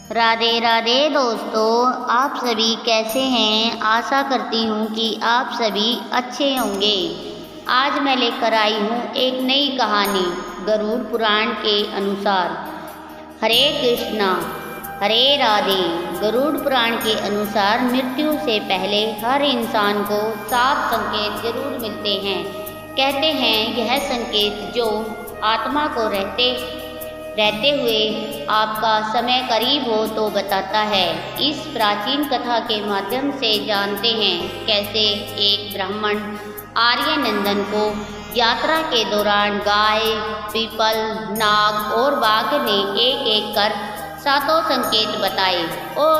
राधे राधे दोस्तों, आप सभी कैसे हैं। आशा करती हूँ कि आप सभी अच्छे होंगे। आज मैं लेकर आई हूँ एक नई कहानी गरुड़ पुराण के अनुसार। हरे कृष्णा हरे राधे। गरुड़ पुराण के अनुसार मृत्यु से पहले हर इंसान को 7 संकेत जरूर मिलते हैं। कहते हैं यह संकेत जो आत्मा को रहते हुए आपका समय करीब हो तो बताता है। इस प्राचीन कथा के माध्यम से जानते हैं कैसे एक ब्राह्मण आर्यनंदन को यात्रा के दौरान गाय, पीपल, नाग और बाघ ने एक एक कर 7 संकेत बताए। और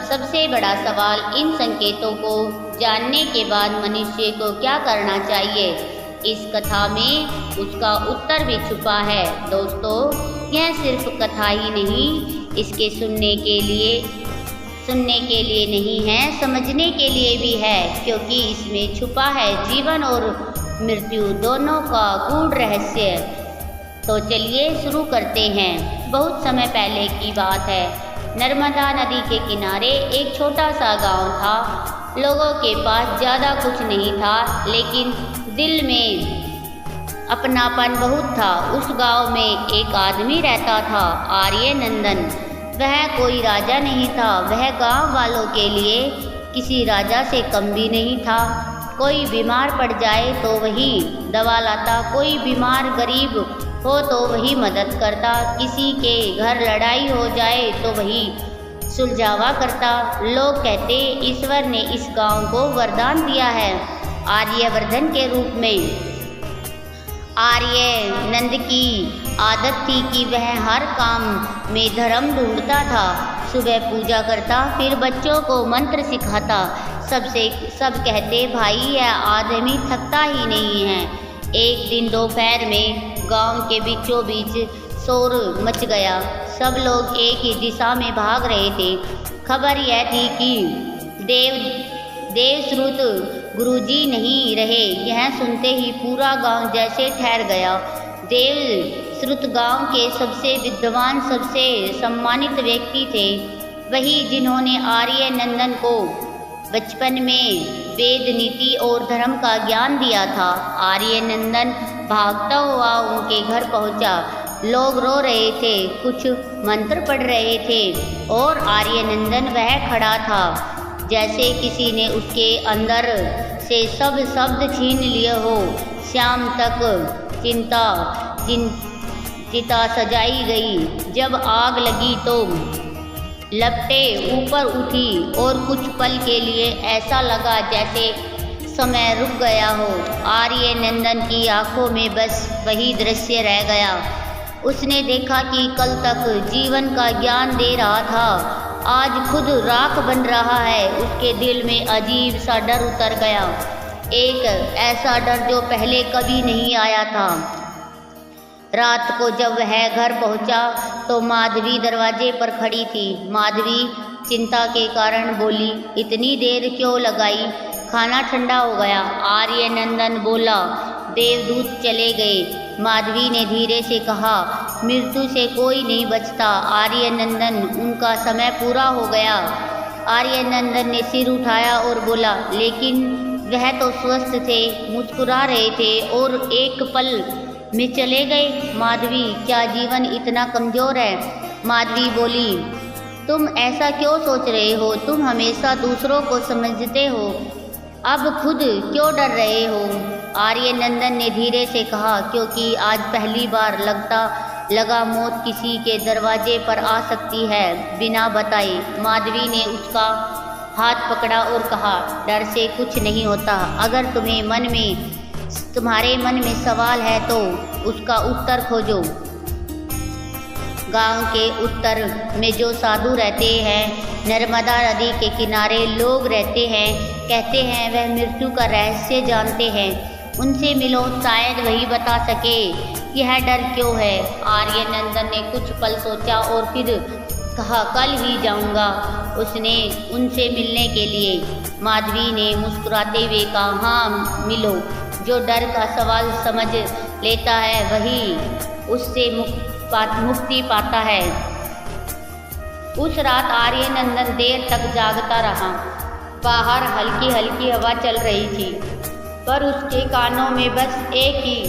सबसे बड़ा सवाल, इन संकेतों को जानने के बाद मनुष्य को क्या करना चाहिए। इस कथा में उसका उत्तर भी छुपा है। दोस्तों, यह सिर्फ कथा ही नहीं, इसके सुनने के लिए नहीं है, समझने के लिए भी है, क्योंकि इसमें छुपा है जीवन और मृत्यु दोनों का गूढ़ रहस्य। तो चलिए शुरू करते हैं। बहुत समय पहले की बात है। नर्मदा नदी के किनारे एक छोटा सा गांव था। लोगों के पास ज़्यादा कुछ नहीं था, लेकिन दिल में अपनापन बहुत था। उस गांव में एक आदमी रहता था, आर्यनंदन। वह कोई राजा नहीं था, वह गांव वालों के लिए किसी राजा से कम भी नहीं था। कोई बीमार पड़ जाए तो वही दवा लाता, कोई बीमार गरीब हो तो वही मदद करता, किसी के घर लड़ाई हो जाए तो वही सुलझावा करता। लोग कहते ईश्वर ने इस गांव को वरदान दिया है आर्यवर्धन के रूप में। आर्यनंद की आदत थी कि वह हर काम में धर्म ढूंढता था। सुबह पूजा करता, फिर बच्चों को मंत्र सिखाता। सब कहते भाई यह आदमी थकता ही नहीं है। एक दिन दोपहर में गांव के बीचों बीच शोर मच गया। सब लोग एक ही दिशा में भाग रहे थे। खबर यह थी कि देवश्रुत गुरुजी नहीं रहे। यह सुनते ही पूरा गांव जैसे ठहर गया। देवश्रुत गांव के सबसे विद्वान, सबसे सम्मानित व्यक्ति थे। वही जिन्होंने आर्यनंदन को बचपन में वेद, नीति और धर्म का ज्ञान दिया था। आर्यनंदन भागता हुआ उनके घर पहुंचा। लोग रो रहे थे, कुछ मंत्र पढ़ रहे थे और आर्यनंदन वह खड़ा था जैसे किसी ने उसके अंदर से सब शब्द छीन लिए हो। शाम तक चिता सजाई गई। जब आग लगी तो लपटें ऊपर उठी और कुछ पल के लिए ऐसा लगा जैसे समय रुक गया हो। आर्यनंदन की आंखों में बस वही दृश्य रह गया। उसने देखा कि कल तक जीवन का ज्ञान दे रहा था, आज खुद राख बन रहा है। उसके दिल में अजीब सा डर उतर गया, एक ऐसा डर जो पहले कभी नहीं आया था। रात को जब वह घर पहुंचा तो माधवी दरवाजे पर खड़ी थी। माधवी चिंता के कारण बोली, इतनी देर क्यों लगाई, खाना ठंडा हो गया। आर्यनंदन बोला, देवदूत चले गए। माधवी ने धीरे से कहा, मृत्यु से कोई नहीं बचता आर्यनंदन, उनका समय पूरा हो गया। आर्यनंदन ने सिर उठाया और बोला, लेकिन वह तो स्वस्थ थे, मुस्कुरा रहे थे और एक पल में चले गए। माधवी, क्या जीवन इतना कमज़ोर है। माधवी बोली, तुम ऐसा क्यों सोच रहे हो, तुम हमेशा दूसरों को समझते हो, अब खुद क्यों डर रहे हो। आर्यनंदन ने धीरे से कहा, क्योंकि आज पहली बार लगा मौत किसी के दरवाजे पर आ सकती है बिना बताए। माधवी ने उसका हाथ पकड़ा और कहा, डर से कुछ नहीं होता। अगर तुम्हारे मन में सवाल है तो उसका उत्तर खोजो। गांव के उत्तर में जो साधु रहते हैं, नर्मदा नदी के किनारे लोग रहते हैं, कहते हैं वह मृत्यु का रहस्य जानते हैं। उनसे मिलो, शायद वही बता सके यह डर क्यों है। आर्यनंदन ने कुछ पल सोचा और फिर कहा, कल ही जाऊंगा उसने उनसे मिलने के लिए। माधवी ने मुस्कुराते हुए कहा, हाँ मिलो। जो डर का सवाल समझ लेता है वही उससे मुक्ति पाता है। उस रात आर्यनंदन देर तक जागता रहा। बाहर हल्की हल्की हवा चल रही थी, पर उसके कानों में बस एक ही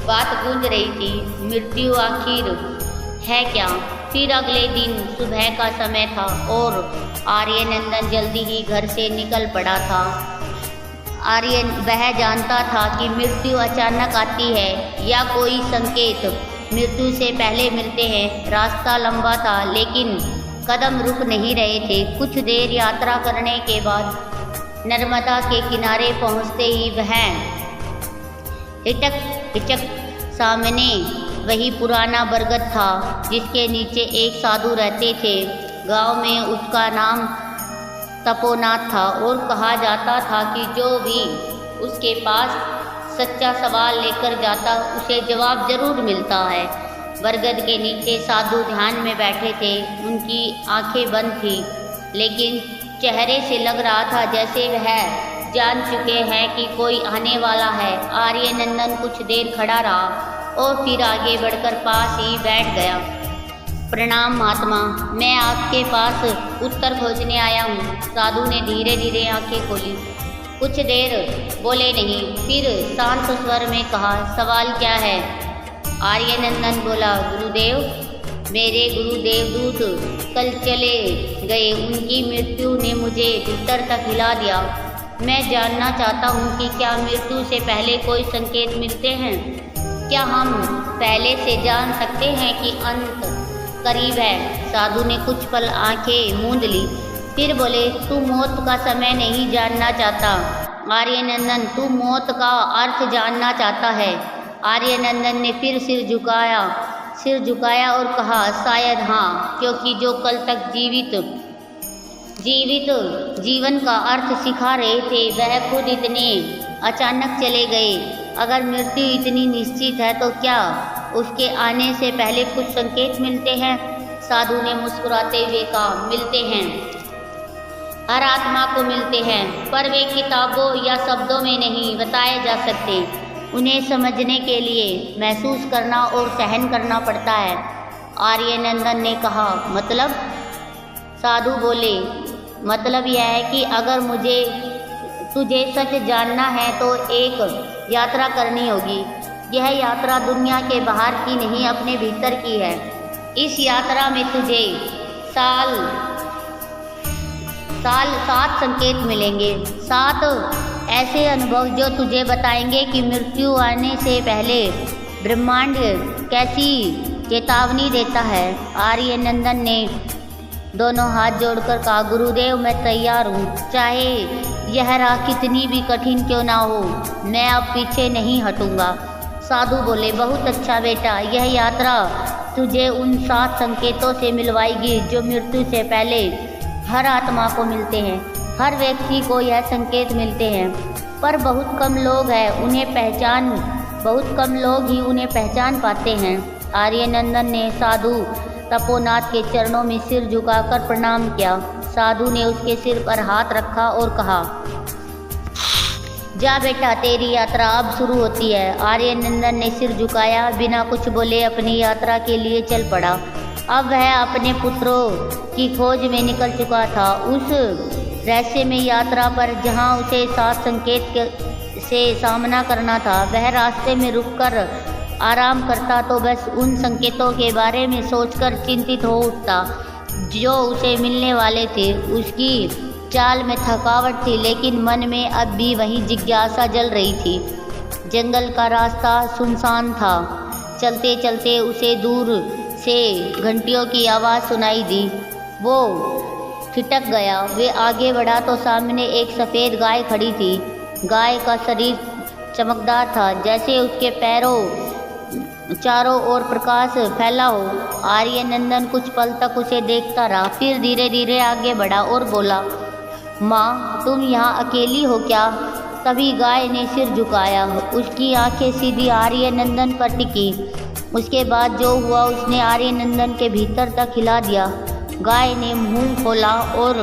बात गूंज रही थी, मृत्यु आखिर है क्या। फिर अगले दिन सुबह का समय था और आर्यनंदन जल्दी ही घर से निकल पड़ा था। वह जानता था कि मृत्यु अचानक आती है या कोई संकेत मृत्यु से पहले मिलते हैं। रास्ता लंबा था लेकिन कदम रुक नहीं रहे थे। कुछ देर यात्रा करने के बाद नर्मदा के किनारे पहुंचते ही वह हिचक सामने वही पुराना बरगद था जिसके नीचे एक साधु रहते थे। गांव में उसका नाम तपोनाथ था और कहा जाता था कि जो भी उसके पास सच्चा सवाल लेकर जाता उसे जवाब जरूर मिलता है। बरगद के नीचे साधु ध्यान में बैठे थे। उनकी आंखें बंद थी लेकिन चेहरे से लग रहा था जैसे वह जान चुके हैं कि कोई आने वाला है। आर्यनंदन कुछ देर खड़ा रहा और फिर आगे बढ़कर पास ही बैठ गया। प्रणाम महात्मा, मैं आपके पास उत्तर खोजने आया हूँ। साधु ने धीरे धीरे आंखें खोली। कुछ देर बोले नहीं, फिर शांत स्वर में कहा, सवाल क्या है? आर्यनंदन बोला, गुरुदेव, मेरे गुरुदेव दूत कल चले गए। उनकी मृत्यु ने मुझे भीतर तक हिला दिया। मैं जानना चाहता हूँ कि क्या मृत्यु से पहले कोई संकेत मिलते हैं? क्या हम पहले से जान सकते हैं कि अंत करीब है? साधु ने कुछ पल आंखें मूंद ली, फिर बोले, तू मौत का समय नहीं जानना चाहता आर्यनंदन, तू मौत का अर्थ जानना चाहता है। आर्यनंदन ने फिर सिर झुकाया और कहा, शायद हाँ, क्योंकि जो कल तक जीवित जीवन का अर्थ सिखा रहे थे वह खुद इतने अचानक चले गए। अगर मृत्यु इतनी निश्चित है तो क्या उसके आने से पहले कुछ संकेत मिलते हैं? साधु ने मुस्कुराते हुए कहा, मिलते हैं, हर आत्मा को मिलते हैं, पर वे किताबों या शब्दों में नहीं बताए जा सकते। उन्हें समझने के लिए महसूस करना और सहन करना पड़ता है। आर्यनंदन ने कहा, मतलब? साधु बोले, मतलब यह है कि अगर तुझे सच जानना है तो एक यात्रा करनी होगी। यह यात्रा दुनिया के बाहर की नहीं, अपने भीतर की है। इस यात्रा में तुझे साल 7 संकेत मिलेंगे, 7 ऐसे अनुभव जो तुझे बताएंगे कि मृत्यु आने से पहले ब्रह्मांड कैसी चेतावनी देता है। आर्यनंदन ने दोनों हाथ जोड़कर कहा, गुरुदेव, मैं तैयार हूँ, चाहे यह राह कितनी भी कठिन क्यों ना हो, मैं अब पीछे नहीं हटूंगा। साधु बोले, बहुत अच्छा बेटा, यह यात्रा तुझे उन 7 संकेतों से मिलवाएगी जो मृत्यु से पहले हर आत्मा को मिलते हैं। हर व्यक्ति को यह संकेत मिलते हैं, पर बहुत कम लोग ही उन्हें पहचान पाते हैं। आर्यनंदन ने साधु तपोनाथ के चरणों में सिर झुकाकर प्रणाम किया। साधु ने उसके सिर पर हाथ रखा और कहा, जा बेटा, तेरी यात्रा अब शुरू होती है। आर्यनंदन ने सिर झुकाया, बिना कुछ बोले अपनी यात्रा के लिए चल पड़ा। अब वह अपने पुत्रों की खोज में निकल चुका था। उस रहस्यमय यात्रा पर जहां उसे 7 संकेत से सामना करना था, वह रास्ते में रुककर आराम करता तो बस उन संकेतों के बारे में सोचकर चिंतित हो उठता जो उसे मिलने वाले थे। उसकी चाल में थकावट थी, लेकिन मन में अब भी वही जिज्ञासा जल रही थी। जंगल का रास्ता सुनसान था। चलते चलते उसे दूर से घंटियों की आवाज़ सुनाई दी। वो ठिठक गया। वे आगे बढ़ा तो सामने एक सफ़ेद गाय खड़ी थी। गाय का शरीर चमकदार था, जैसे उसके पैरों चारों ओर प्रकाश फैला हो। आर्यनंदन कुछ पल तक उसे देखता रहा, फिर धीरे धीरे आगे बढ़ा और बोला, माँ, तुम यहाँ अकेली हो क्या? तभी गाय ने सिर झुकाया। उसकी आंखें सीधी आर्यनंदन पर टिकी। उसके बाद जो हुआ उसने आर्यनंदन के भीतर तक हिला दिया। गाय ने मुंह खोला और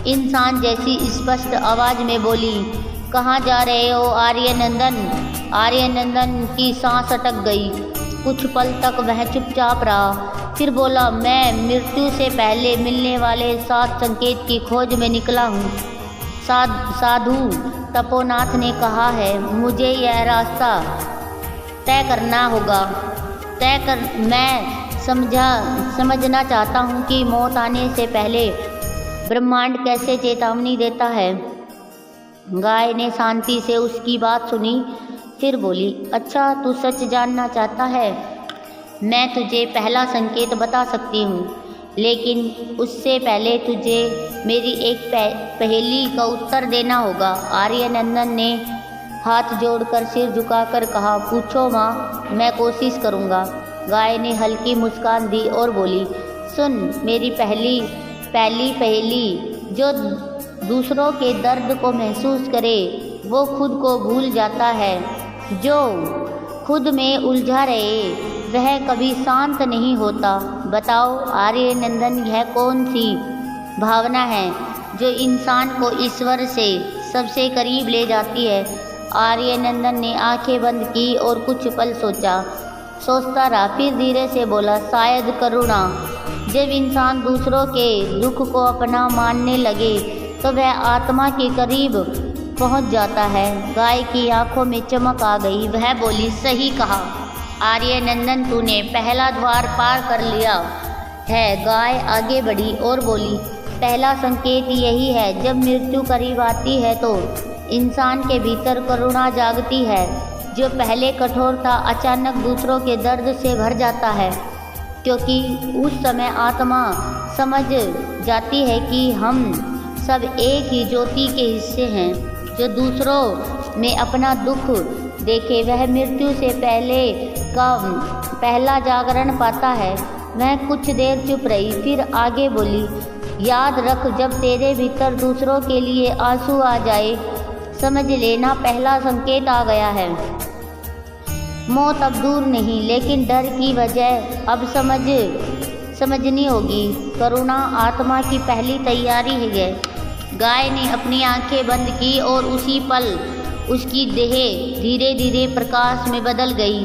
इंसान जैसी स्पष्ट आवाज़ में बोली, कहाँ जा रहे हो आर्यनंदन? आर्यनंदन की सांस अटक गई। कुछ पल तक वह चुपचाप रहा, फिर बोला, मैं मृत्यु से पहले मिलने वाले 7 संकेत की खोज में निकला हूँ। साधु तपोनाथ ने कहा है, मुझे यह रास्ता तय करना होगा। मैं समझना चाहता हूँ कि मौत आने से पहले ब्रह्मांड कैसे चेतावनी देता है। गाय ने शांति से उसकी बात सुनी, फिर बोली, अच्छा तू सच जानना चाहता है? मैं तुझे पहला संकेत बता सकती हूँ, लेकिन उससे पहले तुझे मेरी एक पहेली का उत्तर देना होगा। आर्यनंदन ने हाथ जोड़कर सिर झुकाकर कहा, पूछो माँ, मैं कोशिश करूँगा। गाय ने हल्की मुस्कान दी और बोली, सुन, मेरी पहली पहेली, जो दूसरों के दर्द को महसूस करे वो खुद को भूल जाता है। जो खुद में उलझा रहे वह कभी शांत नहीं होता। बताओ आर्यनंदन, यह कौन सी भावना है जो इंसान को ईश्वर से सबसे करीब ले जाती है? आर्यनंदन ने आंखें बंद की और कुछ पल सोचता रहा, फिर धीरे से बोला, शायद करुणा। जब इंसान दूसरों के दुख को अपना मानने लगे तो वह आत्मा के करीब पहुंच जाता है। गाय की आंखों में चमक आ गई। वह बोली, सही कहा आर्यनंदन, तूने पहला द्वार पार कर लिया है। गाय आगे बढ़ी और बोली, पहला संकेत यही है, जब मृत्यु करीब आती है तो इंसान के भीतर करुणा जागती है। जो पहले कठोर था अचानक दूसरों के दर्द से भर जाता है, क्योंकि उस समय आत्मा समझ जाती है कि हम सब एक ही ज्योति के हिस्से हैं। जो दूसरों में अपना दुख देखे वह मृत्यु से पहले का पहला जागरण पाता है। वह कुछ देर चुप रही, फिर आगे बोली, याद रख, जब तेरे भीतर दूसरों के लिए आंसू आ जाए, समझ लेना पहला संकेत आ गया है। मौत अब दूर नहीं, लेकिन डर की वजह अब समझनी होगी। करुणा आत्मा की पहली तैयारी है। गाय ने अपनी आंखें बंद की और उसी पल उसकी देह धीरे धीरे प्रकाश में बदल गई।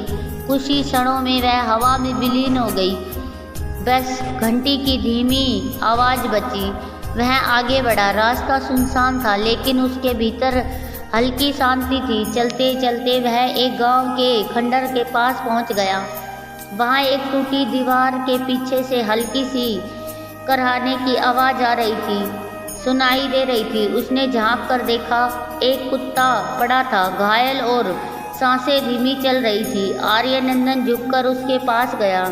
कुछ ही क्षणों में वह हवा में विलीन हो गई। बस घंटी की धीमी आवाज़ बची। वह आगे बढ़ा। रास्ता सुनसान था, लेकिन उसके भीतर हल्की शांति थी। चलते चलते वह एक गांव के खंडर के पास पहुंच गया। वहां एक टूटी दीवार के पीछे से हल्की सी कराहने की आवाज़ आ रही थी, सुनाई दे रही थी। उसने झांक कर देखा, एक कुत्ता पड़ा था, घायल और सांसें धीमी चल रही थी। आर्यनंदन झुककर उसके पास गया।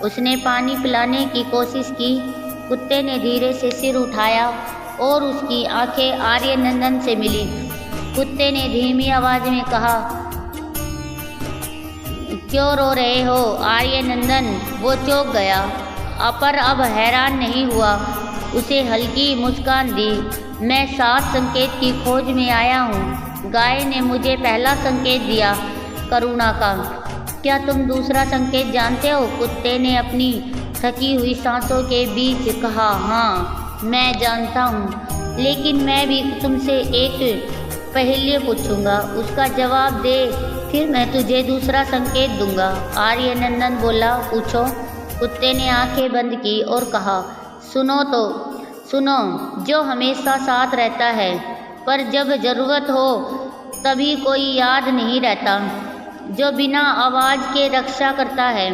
उसने पानी पिलाने की कोशिश की। कुत्ते ने धीरे से सिर उठाया और उसकी आंखें आर्यनंदन से मिली। कुत्ते ने धीमी आवाज में कहा, क्यों रो रहे हो आर्यनंदन? वो चौंक गया, पर अब हैरान नहीं हुआ। उसे हल्की मुस्कान दी। मैं 7 संकेत की खोज में आया हूँ। गाय ने मुझे पहला संकेत दिया, करुणा का। क्या तुम दूसरा संकेत जानते हो? कुत्ते ने अपनी थकी हुई सांसों के बीच कहा, हाँ मैं जानता हूँ, लेकिन मैं भी तुमसे एक पहेली पूछूंगा, उसका जवाब दे, फिर मैं तुझे दूसरा संकेत दूंगा। आर्यनंदन बोला, पूछो। कुत्ते ने आंखें बंद की और कहा, सुनो, जो हमेशा साथ रहता है पर जब ज़रूरत हो तभी कोई याद नहीं रहता, जो बिना आवाज़ के रक्षा करता है,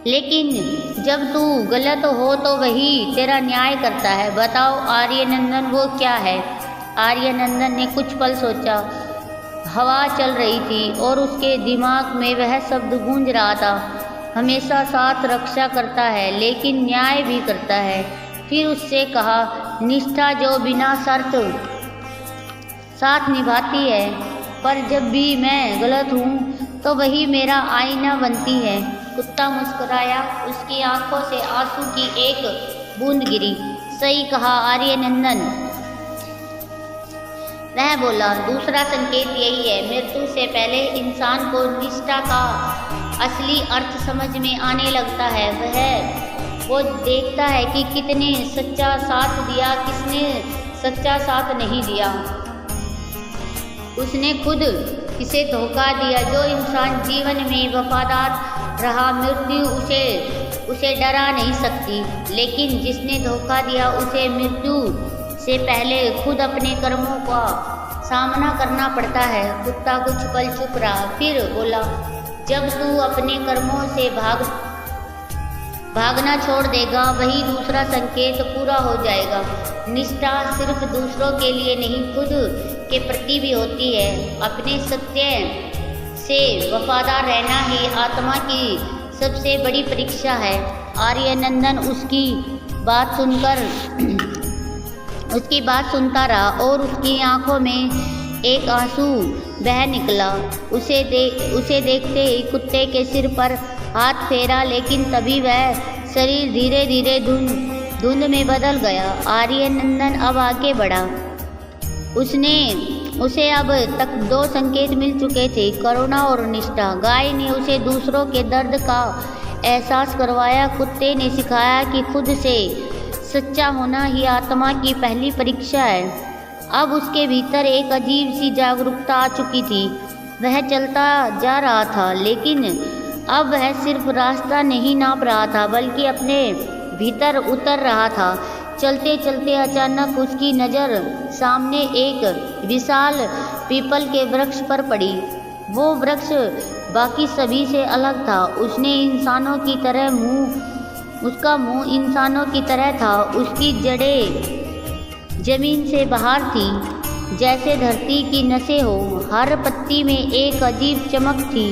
लेकिन जब तू गलत हो तो वही तेरा न्याय करता है। बताओ आर्यनंदन, वो क्या है? आर्यनंदन ने कुछ पल सोचा। हवा चल रही थी और उसके दिमाग में वह शब्द गूंज रहा था, हमेशा साथ रक्षा करता है लेकिन न्याय भी करता है। फिर उससे कहा, निष्ठा जो बिना शर्त साथ निभाती है, पर जब भी मैं गलत हूँ तो वही मेरा आईना बनती है। कुत्ता मुस्कुराया, उसकी आंखों से आंसू की एक बूंद गिरी। सही कहा आर्यनंदन, वह बोला, दूसरा संकेत यही है, मृत्यु से पहले इंसान को निष्ठा का असली अर्थ समझ में आने लगता है। वो देखता है कि कितने सच्चा साथ दिया, किसने सच्चा साथ नहीं दिया। उसने खुद किसे धोखा दिया। जो इंसान जीवन में वफादार रहा, मृत्यु उसे डरा नहीं सकती, लेकिन जिसने धोखा दिया उसे मृत्यु से पहले खुद अपने कर्मों का सामना करना पड़ता है। कुत्ता कुछ पल चुप रहा, फिर बोला, जब तू अपने कर्मों से भागना छोड़ देगा, वही दूसरा संकेत पूरा हो जाएगा। निष्ठा सिर्फ दूसरों के लिए नहीं, खुद के प्रति भी होती है। अपने सत्य से वफादार रहना ही आत्मा की सबसे बड़ी परीक्षा है। आर्यनंदन उसकी बात सुनता रहा और उसकी आंखों में एक आंसू बह निकला। उसे देखते ही कुत्ते के सिर पर हाथ फेरा, लेकिन तभी वह शरीर धीरे धीरे धुंध में बदल गया। आर्यनंदन अब आगे बढ़ा। उसे अब तक 2 संकेत मिल चुके थे, करुणा और निष्ठा। गाय ने उसे दूसरों के दर्द का एहसास करवाया, कुत्ते ने सिखाया कि खुद से सच्चा होना ही आत्मा की पहली परीक्षा है। अब उसके भीतर एक अजीब सी जागरूकता आ चुकी थी। वह चलता जा रहा था, लेकिन अब वह सिर्फ रास्ता नहीं नाप रहा था, बल्कि अपने भीतर उतर रहा था। चलते चलते अचानक उसकी नज़र सामने एक विशाल पीपल के वृक्ष पर पड़ी। वो वृक्ष बाकी सभी से अलग था। उसका मुंह इंसानों की तरह था। उसकी जड़ें जमीन से बाहर थी, जैसे धरती की नसें हो। हर पत्ती में एक अजीब चमक थी,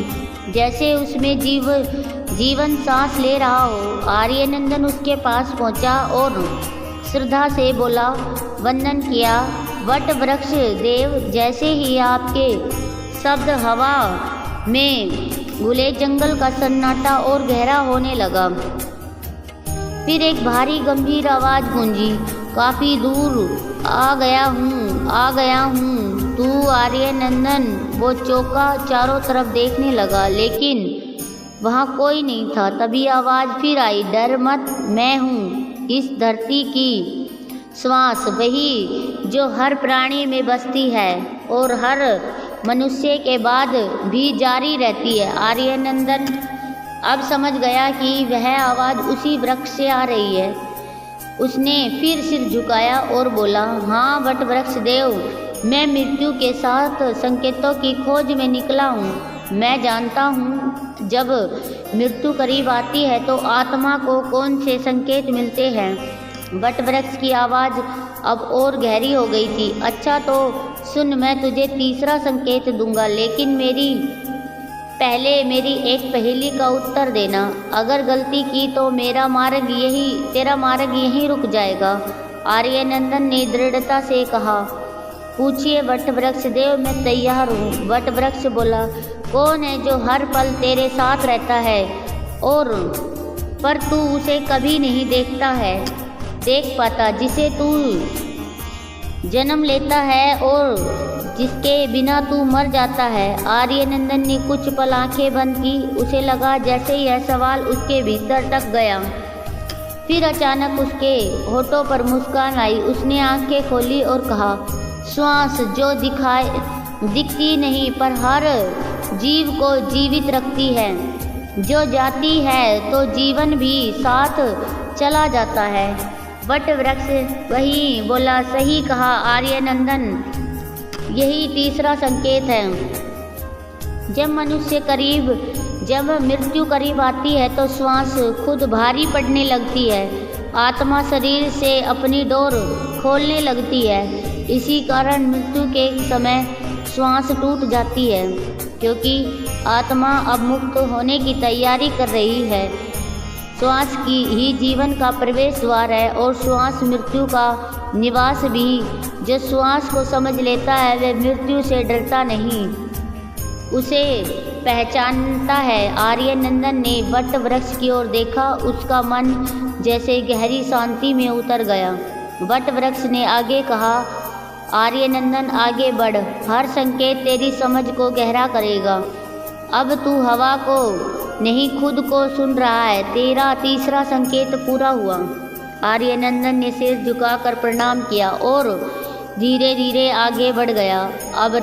जैसे उसमें जीवन सांस ले रहा हो। आर्यनंदन उसके पास पहुंचा और श्रद्धा से बोला, वंदन किया। वट वृक्ष देव, जैसे ही आपके शब्द हवा में घुले, जंगल का सन्नाटा और गहरा होने लगा। फिर एक भारी गंभीर आवाज़ गूंजी, काफ़ी दूर आ गया हूँ तू आर्यनंदन। वो चौंका, चारों तरफ देखने लगा, लेकिन वहाँ कोई नहीं था। तभी आवाज़ फिर आई, डर मत, मैं हूँ इस धरती की श्वास, वही जो हर प्राणी में बसती है और हर मनुष्य के बाद भी जारी रहती है। आर्यनंदन अब समझ गया कि वह आवाज़ उसी वृक्ष से आ रही है। उसने फिर सिर झुकाया और बोला, हाँ वट वृक्ष देव, मैं मृत्यु के 7 संकेतों की खोज में निकला हूँ। मैं जानता हूँ जब मृत्यु करीब आती है तो आत्मा को कौन से संकेत मिलते हैं। वट वृक्ष की आवाज़ अब और गहरी हो गई थी। अच्छा तो सुन, मैं तुझे तीसरा संकेत दूंगा, लेकिन पहले मेरी एक पहेली का उत्तर देना। अगर गलती की तो तेरा मार्ग यहीं रुक जाएगा। आर्यनंदन ने दृढ़ता से कहा, पूछिए वट वृक्ष देव, मैं तैयार हूँ। वट वृक्ष बोला, कौन है जो हर पल तेरे साथ रहता है पर तू उसे कभी नहीं देख पाता, जिसे तू जन्म लेता है और जिसके बिना तू मर जाता है। आर्यनंदन ने कुछ पल आंखें बंद की। उसे लगा जैसे यह सवाल उसके भीतर टक गया। फिर अचानक उसके होठों पर मुस्कान आई। उसने आंखें खोली और कहा, श्वास जो दिखती नहीं पर हर जीव को जीवित रखती है, जो जाती है तो जीवन भी साथ चला जाता है। वट वृक्ष वही बोला, सही कहा आर्यनंदन, यही तीसरा संकेत है। जब मृत्यु करीब आती है तो श्वास खुद भारी पड़ने लगती है। आत्मा शरीर से अपनी डोर खोलने लगती है। इसी कारण मृत्यु के समय श्वास टूट जाती है, क्योंकि आत्मा अब मुक्त होने की तैयारी कर रही है। श्वास की ही जीवन का प्रवेश द्वार है और श्वास मृत्यु का निवास भी। जो श्वास को समझ लेता है वह मृत्यु से डरता नहीं, उसे पहचानता है। आर्यनंदन ने वट वृक्ष की ओर देखा। उसका मन जैसे गहरी शांति में उतर गया। वट वृक्ष ने आगे कहा, आर्यनंदन आगे बढ़, हर संकेत तेरी समझ को गहरा करेगा। अब तू हवा को नहीं खुद को सुन रहा है। तेरा तीसरा संकेत पूरा हुआ। आर्यनंदन ने सिर झुकाकर प्रणाम किया और धीरे धीरे आगे बढ़ गया। अब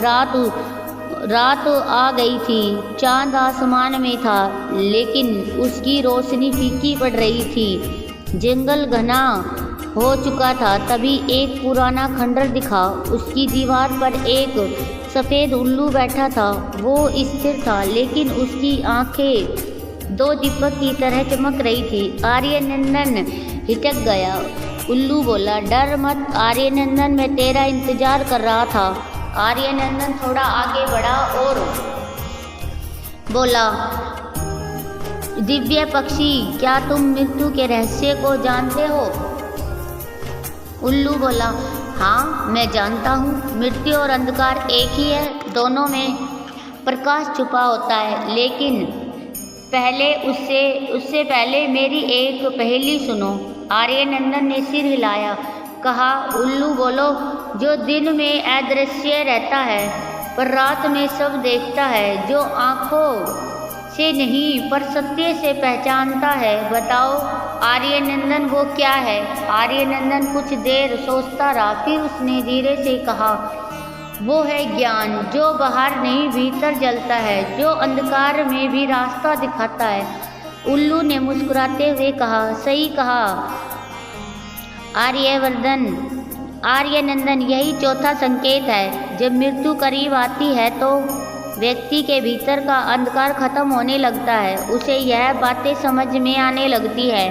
रात आ गई थी। चांद आसमान में था, लेकिन उसकी रोशनी फीकी पड़ रही थी। जंगल घना हो चुका था। तभी एक पुराना खंडर दिखा। उसकी दीवार पर एक सफ़ेद उल्लू बैठा था। वो स्थिर था, लेकिन उसकी आंखें दो दीपक की तरह चमक रही थी। आर्यनंदन हिचक गया। उल्लू बोला, डर मत आर्यनंदन, मैं तेरा इंतजार कर रहा था। आर्यनंदन थोड़ा आगे बढ़ा और बोला, दिव्य पक्षी, क्या तुम मृत्यु के रहस्य को जानते हो? उल्लू बोला, हाँ, मैं जानता हूँ। मृत्यु और अंधकार एक ही है। दोनों में प्रकाश छुपा होता है। लेकिन उससे पहले मेरी एक पहेली सुनो। आर्यनंदन ने सिर हिलाया। कहा, उल्लू बोलो। जो दिन में अदृश्य रहता है पर रात में सब देखता है, जो आँखों से नहीं पर सत्य से पहचानता है, बताओ आर्यनंदन वो क्या है? आर्यनंदन कुछ देर सोचता रहा, फिर उसने धीरे से कहा, वो है ज्ञान, जो बाहर नहीं भीतर जलता है, जो अंधकार में भी रास्ता दिखाता है। उल्लू ने मुस्कुराते हुए कहा, सही कहा आर्यनंदन, यही चौथा संकेत है। जब मृत्यु करीब आती है तो व्यक्ति के भीतर का अंधकार खत्म होने लगता है। उसे यह बातें समझ में आने लगती है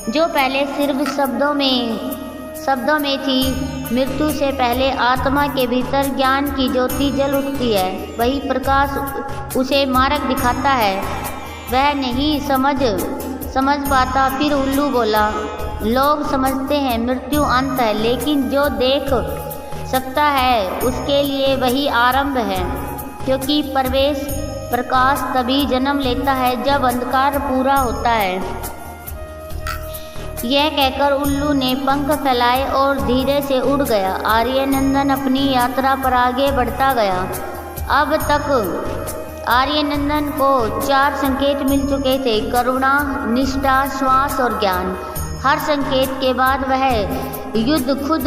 जो पहले सिर्फ शब्दों में थी। मृत्यु से पहले आत्मा के भीतर ज्ञान की ज्योति जल उठती है। वही प्रकाश उसे मार्ग दिखाता है। वह नहीं समझ पाता। फिर उल्लू बोला, लोग समझते हैं मृत्यु अंत है, लेकिन जो देख सकता है उसके लिए वही आरंभ है, क्योंकि प्रकाश तभी जन्म लेता है जब अंधकार पूरा होता है। यह कहकर उल्लू ने पंख फैलाए और धीरे से उड़ गया। आर्यनंदन अपनी यात्रा पर आगे बढ़ता गया। अब तक आर्यनंदन को 4 संकेत मिल चुके थे, करुणा, निष्ठा, श्वास और ज्ञान। हर संकेत के बाद वह युद्ध खुद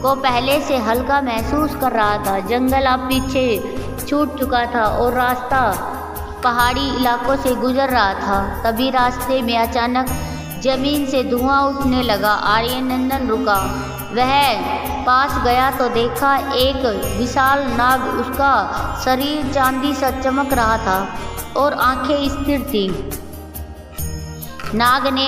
को पहले से हल्का महसूस कर रहा था। जंगल अब पीछे छूट चुका था और रास्ता पहाड़ी इलाकों से गुजर रहा था। तभी रास्ते में अचानक जमीन से धुआं उठने लगा। आर्यनंदन रुका। वह पास गया तो देखा एक विशाल नाग। उसका शरीर चांदी सा चमक रहा था और आंखें स्थिर थीं। नाग ने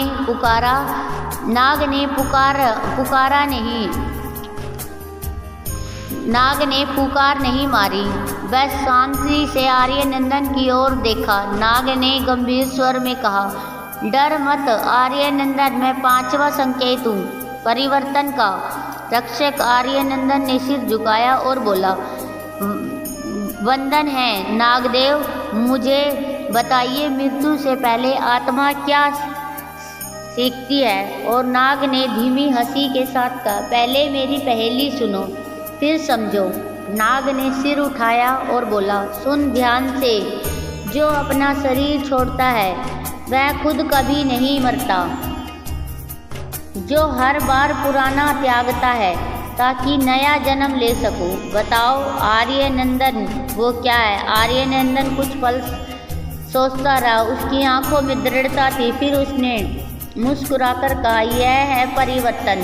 पुकार नहीं मारी। वह शांति से आर्यनंदन की ओर देखा। नाग ने गंभीर स्वर में कहा, डर मत आर्यनंदन, मैं 5वां संकेत हूँ, परिवर्तन का रक्षक। आर्यनंदन ने सिर झुकाया और बोला, वंदन है नागदेव, मुझे बताइए मृत्यु से पहले आत्मा क्या सीखती है? और नाग ने धीमी हंसी के साथ कहा, पहले मेरी पहेली सुनो, फिर समझो। नाग ने सिर उठाया और बोला, सुन ध्यान से। जो अपना शरीर छोड़ता है वह खुद कभी नहीं मरता। जो हर बार पुराना त्यागता है ताकि नया जन्म ले सकूं। बताओ आर्यनंदन वो क्या है? आर्यनंदन कुछ पल सोचता रहा। उसकी आंखों में दृढ़ता थी। फिर उसने मुस्कुराकर कहा, यह है परिवर्तन।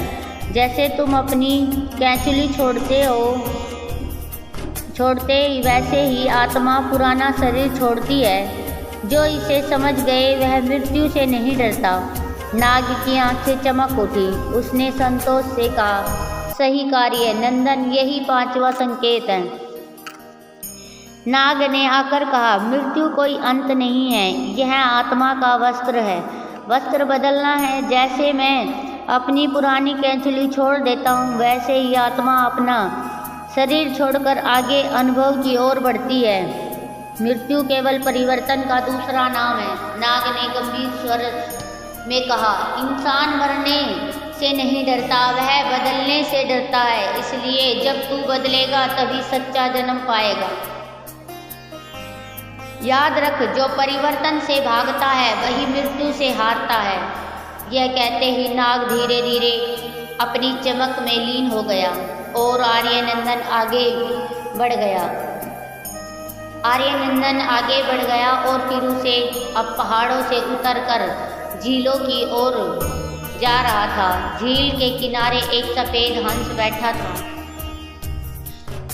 जैसे तुम अपनी कैंचुली छोड़ते वैसे ही आत्मा पुराना शरीर छोड़ती है। जो इसे समझ गए वह मृत्यु से नहीं डरता। नाग की आंखें चमक उठी। उसने संतोष से कहा, सही कार्य नंदन, यही 5वां संकेत है। नाग ने आकर कहा, मृत्यु कोई अंत नहीं है, यह आत्मा का वस्त्र है। वस्त्र बदलना है। जैसे मैं अपनी पुरानी कैंचुली छोड़ देता हूँ, वैसे ही आत्मा अपना शरीर छोड़कर आगे अनुभव की ओर बढ़ती है। मृत्यु केवल परिवर्तन का दूसरा नाम है। नाग ने गंभीर स्वर में कहा, इंसान मरने से नहीं डरता, वह बदलने से डरता है। इसलिए जब तू बदलेगा तभी सच्चा जन्म पाएगा। याद रख, जो परिवर्तन से भागता है वही मृत्यु से हारता है। यह कहते ही नाग धीरे धीरे अपनी चमक में लीन हो गया और आर्यनंदन आगे बढ़ गया। आर्यनंदन आगे बढ़ गया और फिर उसे अब पहाड़ों से उतरकर झीलों की ओर जा रहा था। झील के किनारे एक सफ़ेद हंस बैठा था।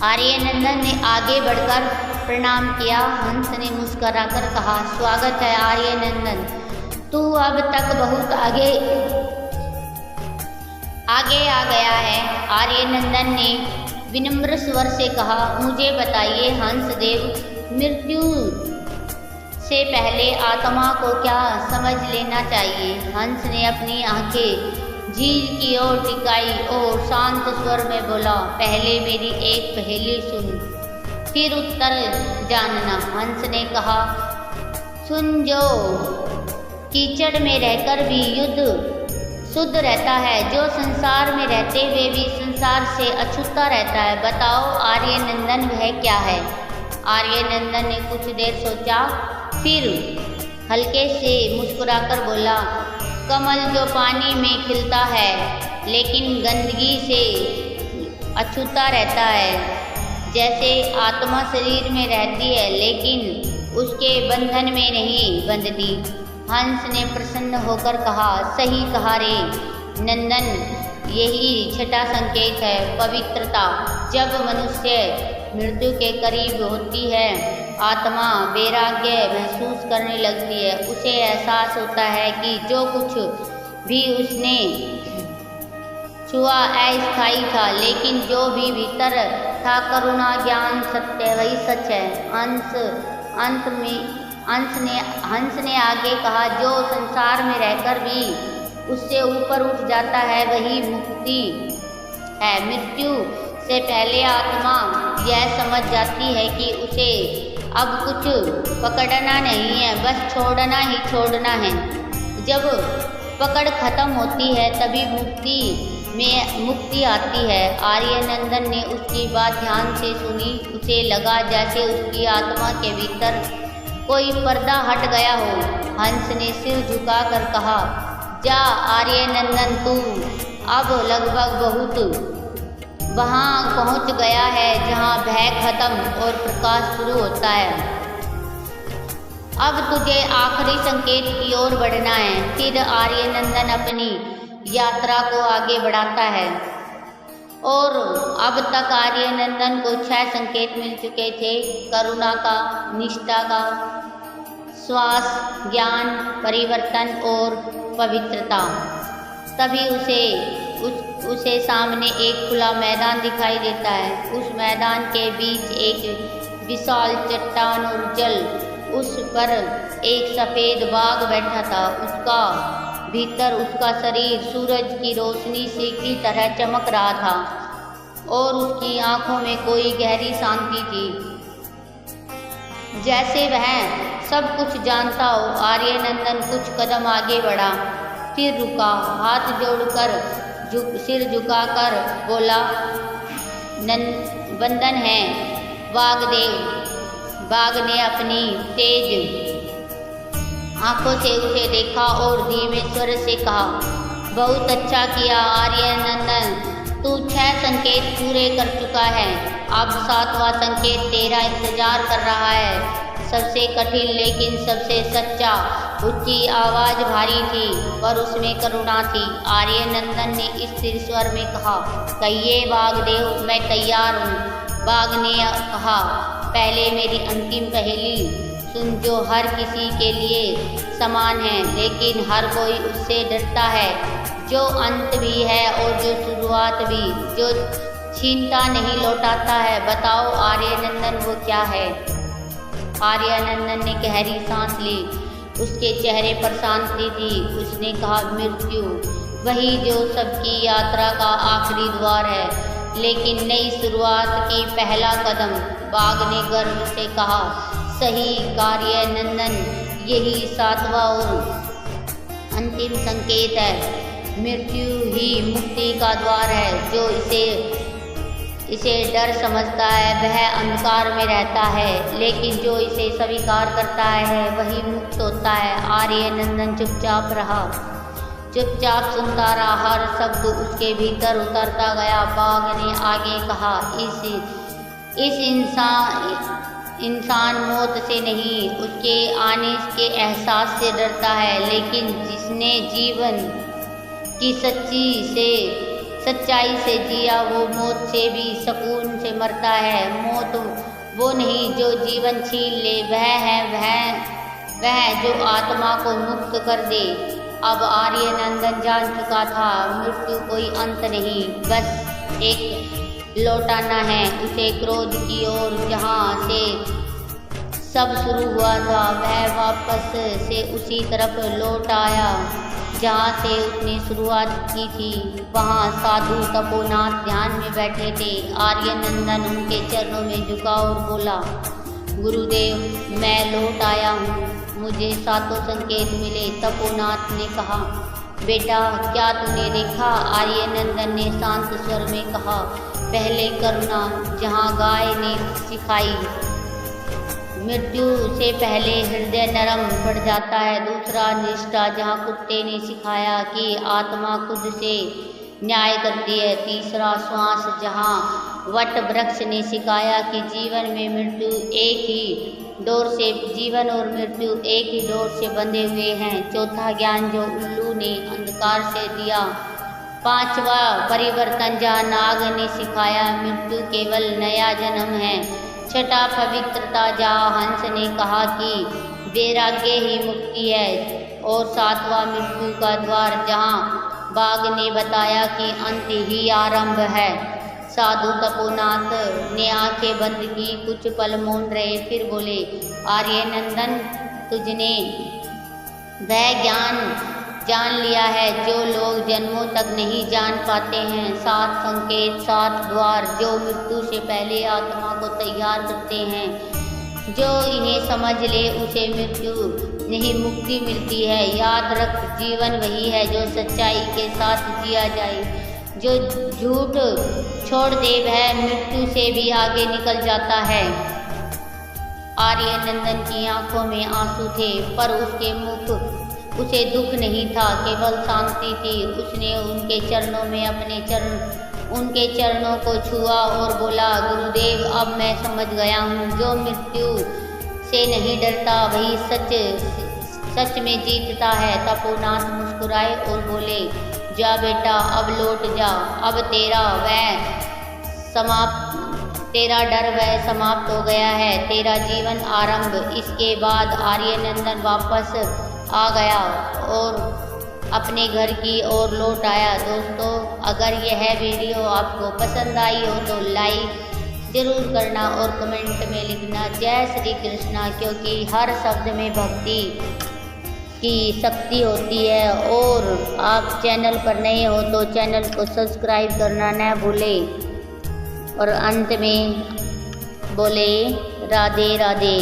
आर्यनंदन ने आगे बढ़कर प्रणाम किया। हंस ने मुस्कुराकर कहा, स्वागत है आर्यनंदन, तू अब तक बहुत आगे आ गया है। आर्यनंदन ने विनम्र स्वर से कहा, मुझे बताइए हंसदेव, मृत्यु से पहले आत्मा को क्या समझ लेना चाहिए? हंस ने अपनी आंखें झील की ओर टिकाई और शांत स्वर में बोला, पहले मेरी एक पहेली सुन, फिर उत्तर जानना। हंस ने कहा, सुन, जो कीचड़ में रहकर भी शुद्ध रहता है, जो संसार में रहते हुए भी संसार से अछूता रहता है, बताओ आर्यनंदन वह क्या है? आर्यनंदन ने कुछ देर सोचा, फिर हल्के से मुस्कुराकर बोला, कमल जो पानी में खिलता है लेकिन गंदगी से अछूता रहता है, जैसे आत्मा शरीर में रहती है लेकिन उसके बंधन में नहीं बंधती। हंस ने प्रसन्न होकर कहा, सही कहा रे नंदन, यही छठा संकेत है पवित्रता। जब मनुष्य मृत्यु के करीब होती है, आत्मा वैराग्य महसूस करने लगती है। उसे एहसास होता है कि जो कुछ भी उसने छुआ अस्थायी था, लेकिन जो भी भीतर था करुणा, ज्ञान, सत्य, वही सच है। हंस ने आगे कहा, जो संसार में रहकर भी उससे ऊपर उठ जाता है वही मुक्ति है। मृत्यु से पहले आत्मा यह समझ जाती है कि उसे अब कुछ पकड़ना नहीं है, बस छोड़ना ही छोड़ना है। जब पकड़ खत्म होती है तभी मुक्ति आती है। आर्यनंदन ने उसकी बात ध्यान से सुनी। उसे लगा जैसे उसकी आत्मा के भीतर कोई पर्दा हट गया हो। हंस ने सिर झुकाकर कहा, जा आर्यनंदन, तू अब लगभग बहुत वहाँ पहुँच गया है जहाँ भय खत्म और प्रकाश शुरू होता है। अब तुझे आखिरी संकेत की ओर बढ़ना है। फिर आर्यनंदन अपनी यात्रा को आगे बढ़ाता है और अब तक आर्यनंदन को 6 संकेत मिल चुके थे, करुणा का, निष्ठा का, श्वास, ज्ञान, परिवर्तन और पवित्रता। तभी उसे सामने एक खुला मैदान दिखाई देता है। उस मैदान के बीच एक विशाल चट्टान और जल, उस पर एक सफ़ेद बाघ बैठा था। उसका भीतर उसका शरीर सूरज की रोशनी से की तरह चमक रहा था और उसकी आंखों में कोई गहरी शांति थी, जैसे वह सब कुछ जानता हो। आर्यनंदन कुछ कदम आगे बढ़ा, फिर रुका, हाथ जोड़कर सिर झुकाकर बोला, वंदन है वागदेव। बाघ ने अपनी तेज आंखों से उसे देखा और धीमे स्वर से कहा, बहुत अच्छा किया आर्यनंदन, तू 6 संकेत पूरे कर चुका है। अब 7वां संकेत तेरा इंतजार कर रहा है। सबसे कठिन लेकिन सबसे सच्चा। उसकी आवाज़ भारी थी पर उसमें करुणा थी। आर्यनंदन ने स्थिर स्वर में कहा, कहिए वागदेव, मैं तैयार हूँ। बाघ ने कहा, पहले मेरी अंतिम पहेली सुन, जो हर किसी के लिए समान है लेकिन हर कोई उससे डरता है, जो अंत भी है और जो शुरुआत भी, जो छीनता नहीं लौटाता है। बताओ आर्यनंदन, वो क्या है? आर्यनंदन ने गहरी सांस ली। उसके चेहरे पर शांति थी। उसने कहा, मृत्यु, वही जो सबकी यात्रा का आखिरी द्वार है, लेकिन नई शुरुआत की पहला कदम। बाघ ने गर्व से कहा, सही आर्यनंदन, यही 7वां और अंतिम संकेत है। मृत्यु ही मुक्ति का द्वार है। जो इसे डर समझता है वह अंधकार में रहता है, लेकिन जो इसे स्वीकार करता है वही मुक्त होता है। आर्यनंदन चुपचाप रहा, चुपचाप सुनता रहा। हर शब्द उसके भीतर उतरता गया। बाघ ने आगे कहा, इंसान मौत से नहीं, उसके आने के एहसास से डरता है, लेकिन जिसने जीवन की सच्चाई से जिया वो मौत से भी सुकून से मरता है। मौत वो नहीं जो जीवन छीन ले, वह जो आत्मा को मुक्त कर दे। अब आर्यनंदन जान चुका था मृत्यु कोई अंत नहीं, बस एक लौटाना है उसे क्रोध की ओर जहाँ से सब शुरू हुआ था। वह वापस से उसी तरफ लौट आया जहाँ से उसने शुरुआत की थी। वहाँ साधु तपोनाथ ध्यान में बैठे थे। आर्यनंदन उनके चरणों में झुका और बोला, गुरुदेव मैं लौट आया हूँ, मुझे 7 संकेत मिले। तपोनाथ ने कहा, बेटा क्या तूने देखा? आर्यनंदन ने शांत स्वर में कहा, पहले करुणा जहाँ गाय ने सिखाई, मृत्यु से पहले हृदय नरम पड़ जाता है। दूसरा निष्ठा जहाँ कुत्ते ने सिखाया कि आत्मा खुद से न्याय करती है। तीसरा श्वास जहाँ वट वृक्ष ने सिखाया कि जीवन और मृत्यु एक ही डोर से बंधे हुए हैं। चौथा ज्ञान जो उल्लू ने अंधकार से दिया। पांचवा परिवर्तन जहाँ नाग ने सिखाया मृत्यु केवल नया जन्म है। छठा पवित्रता जहाँ हंस ने कहा कि वैराग्य ही मुक्ति है। और सातवां मृत्यु का द्वार जहाँ बाघ ने बताया कि अंत ही आरंभ है। साधु तपोनाथ ने आंखें बंद की, कुछ पल मौन रहे, फिर बोले, आर्यनंदन तुझने वह ज्ञान जान लिया है जो लोग जन्मों तक नहीं जान पाते हैं। 7 संकेत, 7 द्वार जो मृत्यु से पहले आत्मा को तैयार करते हैं। जो इन्हें समझ ले उसे मृत्यु नहीं मुक्ति मिलती है। याद रख, जीवन वही है जो सच्चाई के साथ जिया जाए। जो झूठ छोड़ दे वह मृत्यु से भी आगे निकल जाता है। आर्यनंदन की आंखों में आंसू थे, पर उसके मुख उसे दुख नहीं था, केवल शांति थी। उसने उनके चरणों को छुआ और बोला, गुरुदेव अब मैं समझ गया हूँ, जो मृत्यु से नहीं डरता वही सच में जीतता है। तपोनाथ मुस्कुराए और बोले, जा बेटा अब लौट जा, अब तेरा डर वह समाप्त हो गया है, तेरा जीवन आरंभ। इसके बाद आर्यनंदन वापस आ गया और अपने घर की ओर लौट आया। दोस्तों अगर यह वीडियो आपको पसंद आई हो तो लाइक ज़रूर करना और कमेंट में लिखना जय श्री कृष्णा, क्योंकि हर शब्द में भक्ति की शक्ति होती है। और आप चैनल पर नए हो तो चैनल को सब्सक्राइब करना न भूलें। और अंत में बोले, राधे राधे।